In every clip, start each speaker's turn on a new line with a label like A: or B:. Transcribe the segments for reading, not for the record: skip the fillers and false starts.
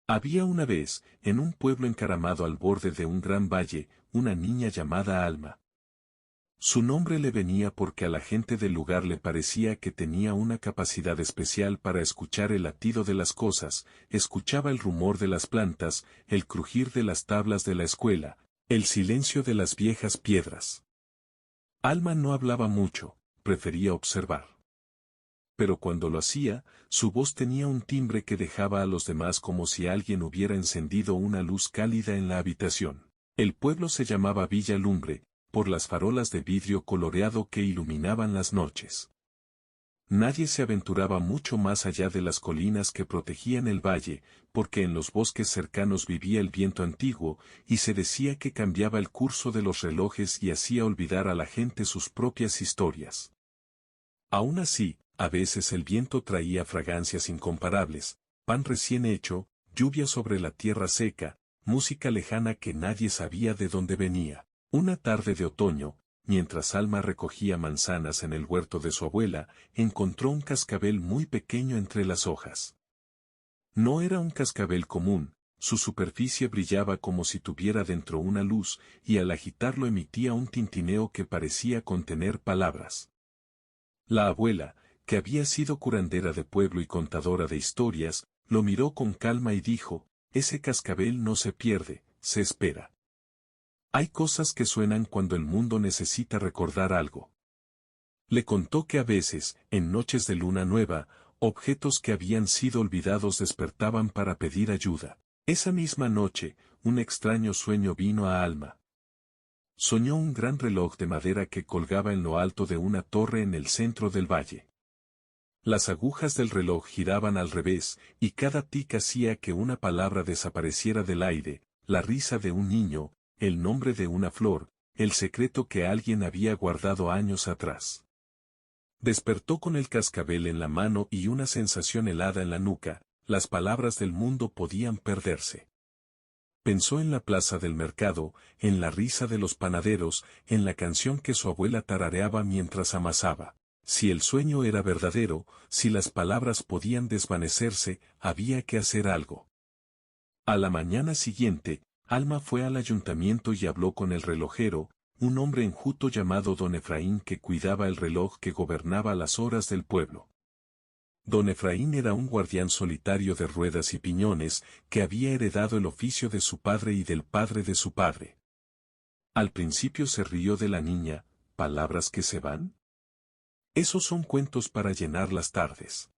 A: Había una vez, en un pueblo encaramado al borde de un gran valle, una niña llamada Alma. Su nombre le venía porque a la gente del lugar le parecía que tenía una capacidad especial para escuchar el latido de las cosas, escuchaba el rumor de las plantas, el crujir de las tablas de la escuela, el silencio de las viejas piedras. Alma no hablaba mucho, prefería observar. Pero cuando lo hacía, su voz tenía un timbre que dejaba a los demás como si alguien hubiera encendido una luz cálida en la habitación. El pueblo se llamaba Villa Lumbre, por las farolas de vidrio coloreado que iluminaban las noches. Nadie se aventuraba mucho más allá de las colinas que protegían el valle, porque en los bosques cercanos vivía el viento antiguo, y se decía que cambiaba el curso de los relojes y hacía olvidar a la gente sus propias historias. Aún así, a veces el viento traía fragancias incomparables, pan recién hecho, lluvia sobre la tierra seca, música lejana que nadie sabía de dónde venía. Una tarde de otoño, mientras Alma recogía manzanas en el huerto de su abuela, encontró un cascabel muy pequeño entre las hojas. No era un cascabel común, su superficie brillaba como si tuviera dentro una luz, y al agitarlo emitía un tintineo que parecía contener palabras. La abuela, que había sido curandera de pueblo y contadora de historias, lo miró con calma y dijo, ese cascabel no se pierde, se espera. Hay cosas que suenan cuando el mundo necesita recordar algo. Le contó que a veces, en noches de luna nueva, objetos que habían sido olvidados despertaban para pedir ayuda. Esa misma noche, un extraño sueño vino a Alma. Soñó un gran reloj de madera que colgaba en lo alto de una torre en el centro del valle. Las agujas del reloj giraban al revés, y cada tic hacía que una palabra desapareciera del aire, la risa de un niño, el nombre de una flor, el secreto que alguien había guardado años atrás. Despertó con el cascabel en la mano y una sensación helada en la nuca, las palabras del mundo podían perderse. Pensó en la plaza del mercado, en la risa de los panaderos, en la canción que su abuela tarareaba mientras amasaba. Si el sueño era verdadero, si las palabras podían desvanecerse, había que hacer algo. A la mañana siguiente, Alma fue al ayuntamiento y habló con el relojero, un hombre enjuto llamado don Efraín que cuidaba el reloj que gobernaba las horas del pueblo. Don Efraín era un guardián solitario de ruedas y piñones, que había heredado el oficio de su padre y del padre de su padre. Al principio se rió de la niña, ¿palabras que se van? Esos son cuentos para llenar las tardes.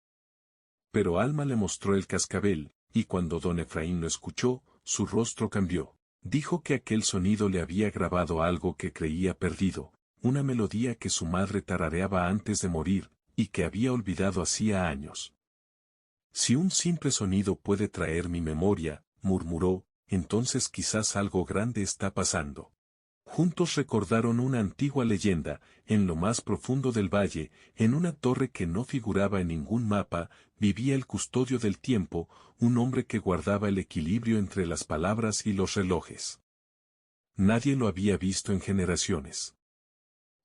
A: Pero Alma le mostró el cascabel, y cuando don Efraín lo escuchó, su rostro cambió. Dijo que aquel sonido le había grabado algo que creía perdido, una melodía que su madre tarareaba antes de morir, y que había olvidado hacía años. Si un simple sonido puede traer mi memoria, murmuró, entonces quizás algo grande está pasando. Juntos recordaron una antigua leyenda, en lo más profundo del valle, en una torre que no figuraba en ningún mapa, vivía el custodio del tiempo, un hombre que guardaba el equilibrio entre las palabras y los relojes. Nadie lo había visto en generaciones.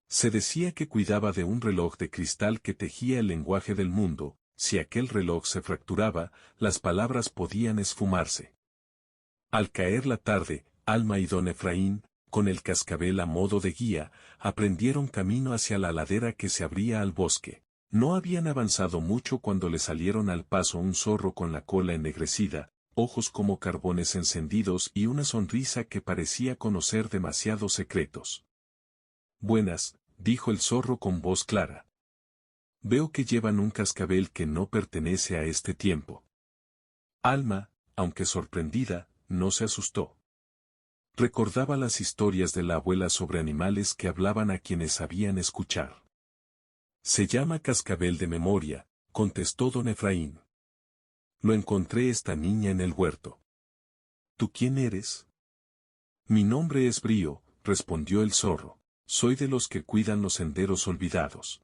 A: Se decía que cuidaba de un reloj de cristal que tejía el lenguaje del mundo, si aquel reloj se fracturaba, las palabras podían esfumarse. Al caer la tarde, Alma y don Efraín, con el cascabel a modo de guía, aprendieron camino hacia la ladera que se abría al bosque. No habían avanzado mucho cuando le salieron al paso un zorro con la cola ennegrecida, ojos como carbones encendidos y una sonrisa que parecía conocer demasiados secretos. Buenas, dijo el zorro con voz clara. Veo que llevan un cascabel que no pertenece a este tiempo. Alma, aunque sorprendida, no se asustó. Recordaba las historias de la abuela sobre animales que hablaban a quienes sabían escuchar. Se llama cascabel de memoria, contestó don Efraín. Lo encontré esta niña en el huerto. ¿Tú quién eres? Mi nombre es Brío, respondió el zorro. Soy de los que cuidan los senderos olvidados.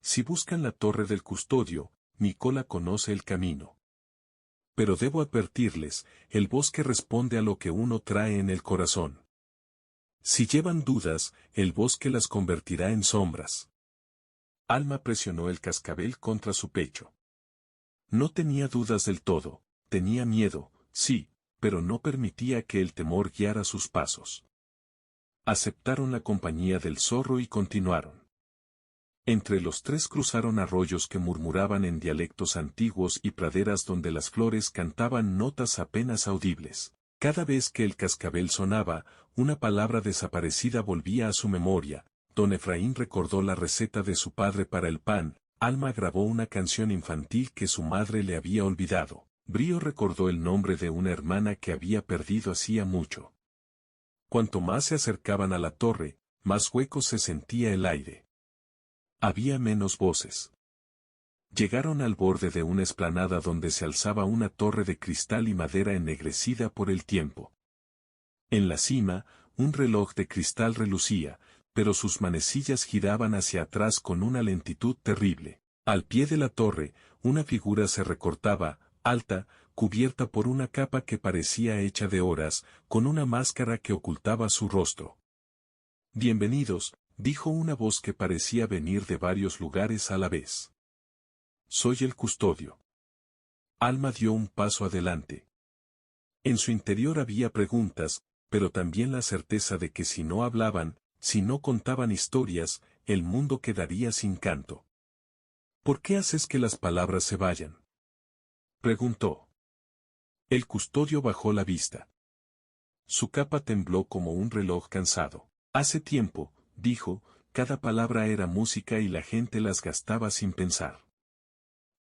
A: Si buscan la torre del custodio, mi cola conoce el camino. Pero debo advertirles, el bosque responde a lo que uno trae en el corazón. Si llevan dudas, el bosque las convertirá en sombras. Alma presionó el cascabel contra su pecho. No tenía dudas del todo, tenía miedo, sí, pero no permitía que el temor guiara sus pasos. Aceptaron la compañía del zorro y continuaron. Entre los tres cruzaron arroyos que murmuraban en dialectos antiguos y praderas donde las flores cantaban notas apenas audibles. Cada vez que el cascabel sonaba, una palabra desaparecida volvía a su memoria. Don Efraín recordó la receta de su padre para el pan, Alma grabó una canción infantil que su madre le había olvidado. Brío recordó el nombre de una hermana que había perdido hacía mucho. Cuanto más se acercaban a la torre, más hueco se sentía el aire. Había menos voces. Llegaron al borde de una explanada donde se alzaba una torre de cristal y madera ennegrecida por el tiempo. En la cima, un reloj de cristal relucía, pero sus manecillas giraban hacia atrás con una lentitud terrible. Al pie de la torre, una figura se recortaba, alta, cubierta por una capa que parecía hecha de horas, con una máscara que ocultaba su rostro. «Bienvenidos», dijo una voz que parecía venir de varios lugares a la vez. «Soy el custodio». Alma dio un paso adelante. En su interior había preguntas, pero también la certeza de que si no hablaban, si no contaban historias, el mundo quedaría sin canto. «¿Por qué haces que las palabras se vayan?», preguntó. El custodio bajó la vista. Su capa tembló como un reloj cansado. «Hace tiempo», dijo, «cada palabra era música y la gente las gastaba sin pensar.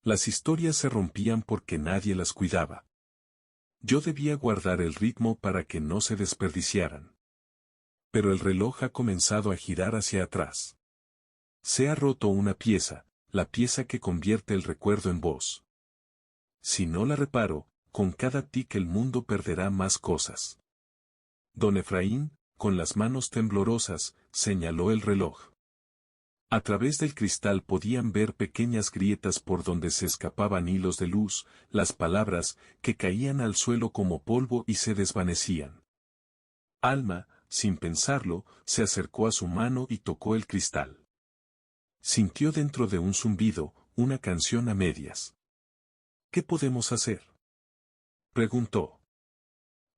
A: Las historias se rompían porque nadie las cuidaba. Yo debía guardar el ritmo para que no se desperdiciaran. Pero el reloj ha comenzado a girar hacia atrás. Se ha roto una pieza, la pieza que convierte el recuerdo en voz. Si no la reparo, con cada tic el mundo perderá más cosas». Don Efraín, con las manos temblorosas, señaló el reloj. A través del cristal podían ver pequeñas grietas por donde se escapaban hilos de luz, las palabras, que caían al suelo como polvo y se desvanecían. Alma, sin pensarlo, se acercó a su mano y tocó el cristal. Sintió dentro de un zumbido, una canción a medias. «¿Qué podemos hacer?», preguntó.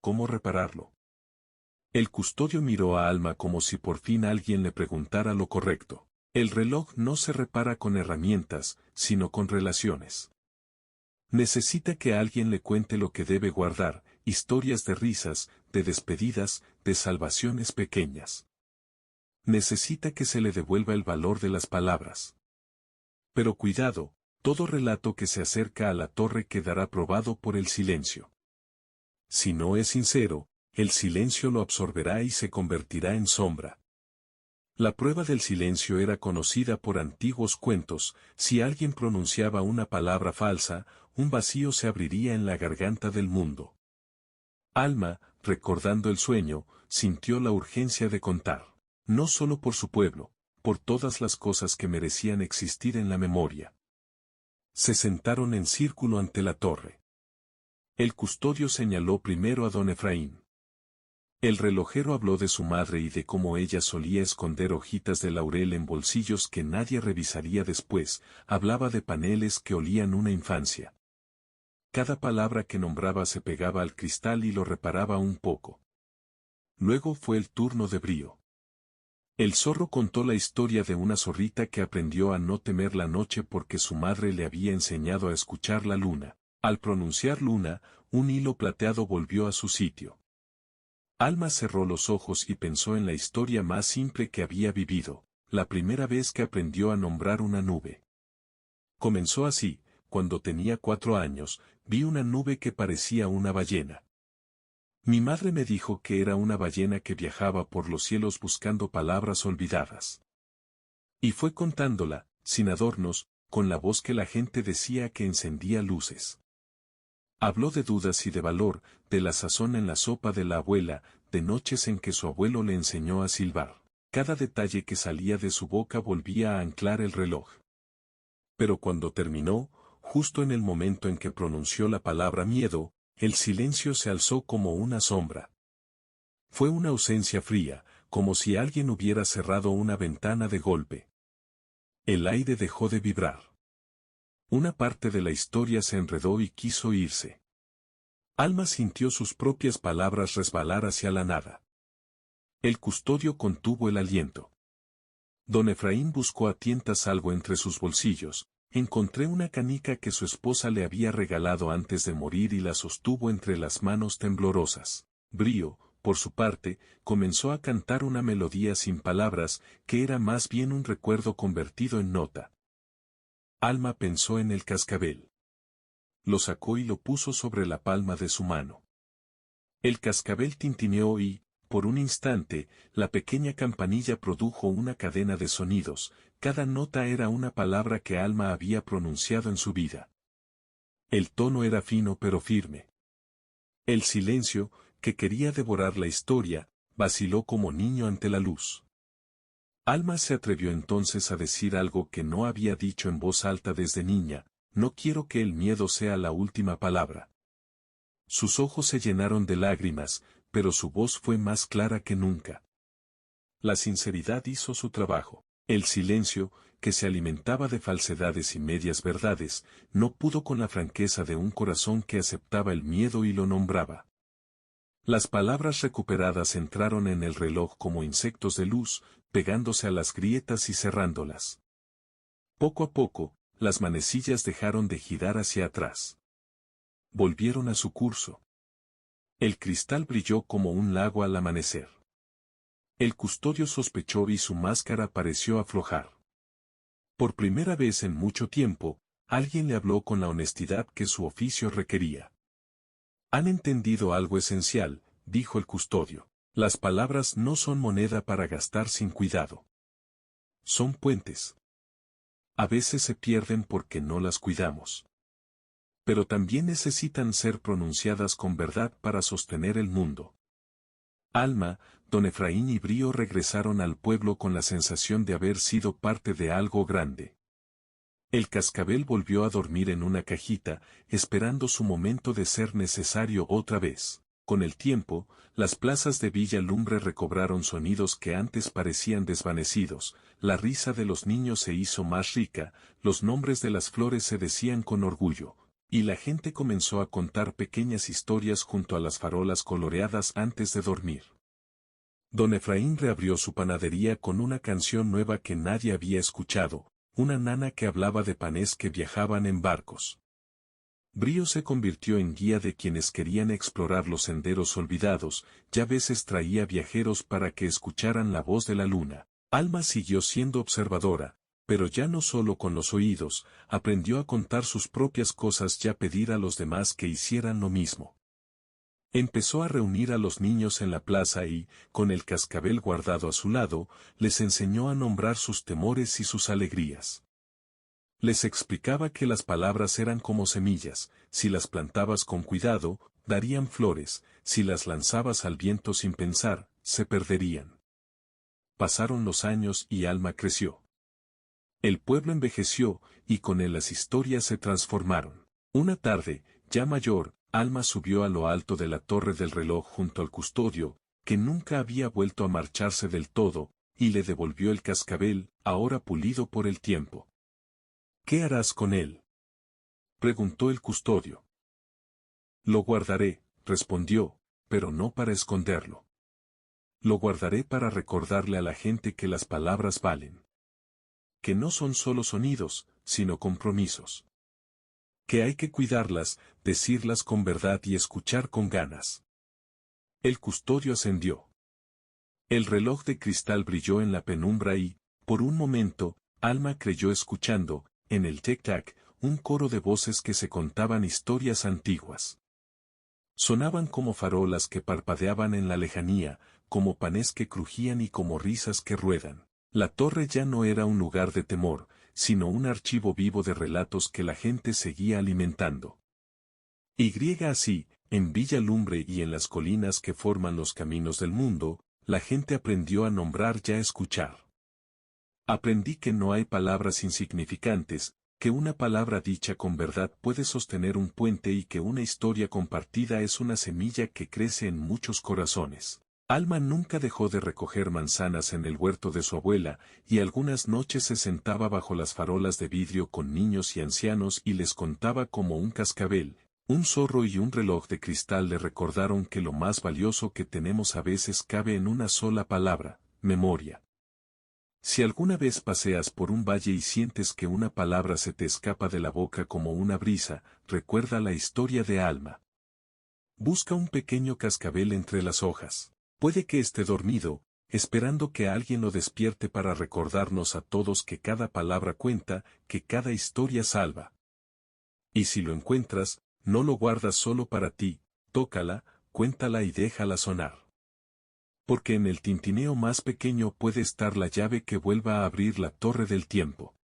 A: «¿Cómo repararlo?». El custodio miró a Alma como si por fin alguien le preguntara lo correcto. «El reloj no se repara con herramientas, sino con relaciones. Necesita que alguien le cuente lo que debe guardar, historias de risas, de despedidas, de salvaciones pequeñas. Necesita que se le devuelva el valor de las palabras. Pero cuidado, todo relato que se acerca a la torre quedará probado por el silencio. Si no es sincero, el silencio lo absorberá y se convertirá en sombra». La prueba del silencio era conocida por antiguos cuentos. Si alguien pronunciaba una palabra falsa, un vacío se abriría en la garganta del mundo. Alma, recordando el sueño, sintió la urgencia de contar, no solo por su pueblo, por todas las cosas que merecían existir en la memoria. Se sentaron en círculo ante la torre. El custodio señaló primero a don Efraín. El relojero habló de su madre y de cómo ella solía esconder hojitas de laurel en bolsillos que nadie revisaría después, hablaba de paneles que olían una infancia. Cada palabra que nombraba se pegaba al cristal y lo reparaba un poco. Luego fue el turno de Brío. El zorro contó la historia de una zorrita que aprendió a no temer la noche porque su madre le había enseñado a escuchar la luna. Al pronunciar luna, un hilo plateado volvió a su sitio. Alma cerró los ojos y pensó en la historia más simple que había vivido, la primera vez que aprendió a nombrar una nube. Comenzó así: cuando tenía 4 años, vi una nube que parecía una ballena. Mi madre me dijo que era una ballena que viajaba por los cielos buscando palabras olvidadas. Y fue contándola, sin adornos, con la voz que la gente decía que encendía luces. Habló de dudas y de valor, de la sazón en la sopa de la abuela, de noches en que su abuelo le enseñó a silbar. Cada detalle que salía de su boca volvía a anclar el reloj. Pero cuando terminó, justo en el momento en que pronunció la palabra miedo, el silencio se alzó como una sombra. Fue una ausencia fría, como si alguien hubiera cerrado una ventana de golpe. El aire dejó de vibrar. Una parte de la historia se enredó y quiso irse. Alma sintió sus propias palabras resbalar hacia la nada. El custodio contuvo el aliento. Don Efraín buscó a tientas algo entre sus bolsillos. Encontré una canica que su esposa le había regalado antes de morir y la sostuvo entre las manos temblorosas. Brío, por su parte, comenzó a cantar una melodía sin palabras, que era más bien un recuerdo convertido en nota. Alma pensó en el cascabel. Lo sacó y lo puso sobre la palma de su mano. El cascabel tintineó y, por un instante, la pequeña campanilla produjo una cadena de sonidos. Cada nota era una palabra que Alma había pronunciado en su vida. El tono era fino pero firme. El silencio, que quería devorar la historia, vaciló como niño ante la luz. Alma se atrevió entonces a decir algo que no había dicho en voz alta desde niña: no quiero que el miedo sea la última palabra. Sus ojos se llenaron de lágrimas, pero su voz fue más clara que nunca. La sinceridad hizo su trabajo. El silencio, que se alimentaba de falsedades y medias verdades, no pudo con la franqueza de un corazón que aceptaba el miedo y lo nombraba. Las palabras recuperadas entraron en el reloj como insectos de luz, pegándose a las grietas y cerrándolas. Poco a poco, las manecillas dejaron de girar hacia atrás. Volvieron a su curso. El cristal brilló como un lago al amanecer. El custodio sospechó y su máscara pareció aflojar. Por primera vez en mucho tiempo, alguien le habló con la honestidad que su oficio requería. Han entendido algo esencial, dijo el custodio. Las palabras no son moneda para gastar sin cuidado. Son puentes. A veces se pierden porque no las cuidamos. Pero también necesitan ser pronunciadas con verdad para sostener el mundo. Alma, don Efraín y Brío regresaron al pueblo con la sensación de haber sido parte de algo grande. El cascabel volvió a dormir en una cajita, esperando su momento de ser necesario otra vez. Con el tiempo, las plazas de Villa Lumbre recobraron sonidos que antes parecían desvanecidos, la risa de los niños se hizo más rica, los nombres de las flores se decían con orgullo, y la gente comenzó a contar pequeñas historias junto a las farolas coloreadas antes de dormir. Don Efraín reabrió su panadería con una canción nueva que nadie había escuchado, una nana que hablaba de panés que viajaban en barcos. Brío se convirtió en guía de quienes querían explorar los senderos olvidados, ya a veces traía viajeros para que escucharan la voz de la luna. Alma siguió siendo observadora, pero ya no solo con los oídos, aprendió a contar sus propias cosas y a pedir a los demás que hicieran lo mismo. Empezó a reunir a los niños en la plaza y, con el cascabel guardado a su lado, les enseñó a nombrar sus temores y sus alegrías. Les explicaba que las palabras eran como semillas, si las plantabas con cuidado, darían flores, si las lanzabas al viento sin pensar, se perderían. Pasaron los años y Alma creció. El pueblo envejeció, y con él las historias se transformaron. Una tarde, ya mayor, Alma subió a lo alto de la torre del reloj junto al custodio, que nunca había vuelto a marcharse del todo, y le devolvió el cascabel, ahora pulido por el tiempo. ¿Qué harás con él?, preguntó el custodio. Lo guardaré, respondió, pero no para esconderlo. Lo guardaré para recordarle a la gente que las palabras valen. Que no son solo sonidos, sino compromisos. Que hay que cuidarlas, decirlas con verdad y escuchar con ganas. El custodio ascendió. El reloj de cristal brilló en la penumbra y, por un momento, Alma creyó escuchando, en el tic-tac, un coro de voces que se contaban historias antiguas. Sonaban como farolas que parpadeaban en la lejanía, como panés que crujían y como risas que ruedan. La torre ya no era un lugar de temor, sino un archivo vivo de relatos que la gente seguía alimentando. Y así, en Villa Lumbre y en las colinas que forman los caminos del mundo, la gente aprendió a nombrar y a escuchar. Aprendí que no hay palabras insignificantes, que una palabra dicha con verdad puede sostener un puente y que una historia compartida es una semilla que crece en muchos corazones. Alma nunca dejó de recoger manzanas en el huerto de su abuela, y algunas noches se sentaba bajo las farolas de vidrio con niños y ancianos y les contaba como un cascabel, Un zorro y un reloj de cristal le recordaron que lo más valioso que tenemos a veces cabe en una sola palabra, memoria. Si alguna vez paseas por un valle y sientes que una palabra se te escapa de la boca como una brisa, recuerda la historia de Alma. Busca un pequeño cascabel entre las hojas. Puede que esté dormido, esperando que alguien lo despierte para recordarnos a todos que cada palabra cuenta, que cada historia salva. Y si lo encuentras, no lo guardas solo para ti, tócala, cuéntala y déjala sonar. Porque en el tintineo más pequeño puede estar la llave que vuelva a abrir la torre del tiempo.